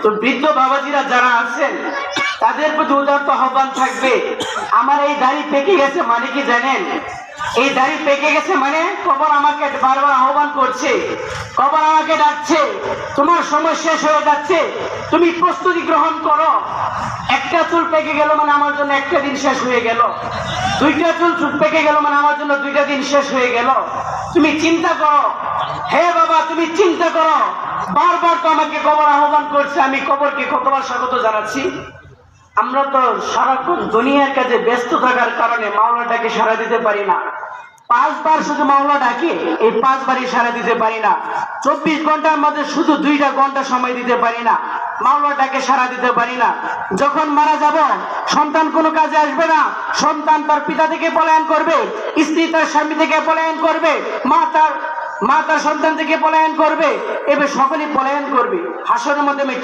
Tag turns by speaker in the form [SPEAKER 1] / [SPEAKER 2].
[SPEAKER 1] তো বৃদ্ধ বাবাজিরা যারা আছেন তাদের প্রতি উদারত আহ্বান থাকবে, আমার এই দাড়ি পেকে গেছে মানে কি জানেন? এই দাড়ি পেকে গেছে মানে কবর আমাকে বারবার আহ্বান করছে, কবর আমাকে ডাকছে, তোমার সময় শেষ হয়ে যাচ্ছে, তুমি প্রস্তুতি গ্রহণ করো। একটা চুল পেকে গেল মানে আমার জন্য একটা দিন শেষ হয়ে গেল, দুইটা চুল পেকে গেল মানে আমার জন্য দুইটা দিন শেষ হয়ে গেল। তুমি চিন্তা করো, হে বাবা তুমি চিন্তা করো। বারবার তো আমাকে কবর আহ্বান করছে, আমি কবরকে কতবার স্বাগত জানাচ্ছি। আমরা তো সারাক্ষণ দুনিয়ার কাজে ব্যস্ত থাকার কারণে মাওলাটাকে সাড়া দিতে পারি না। 5 বার শুধু মাওলা ডাকে, এই 5 বারই সাড়া দিতে পারি না। 24 ঘন্টার মধ্যে শুধু 2টা ঘন্টা সময় দিতে পারি না, মাওলাটাকে সাড়া দিতে পারি না। যখন মারা যাব সন্তান কোনো কাজে আসবে না, সন্তান তার পিতা থেকে পলায়ন করবে, স্ত্রী তার স্বামী থেকে পলায়ন করবে, মা তার সন্তান থেকে পলায়ন করবে, এবার সকলেই পলায়ন করবে। হাসরের মধ্যে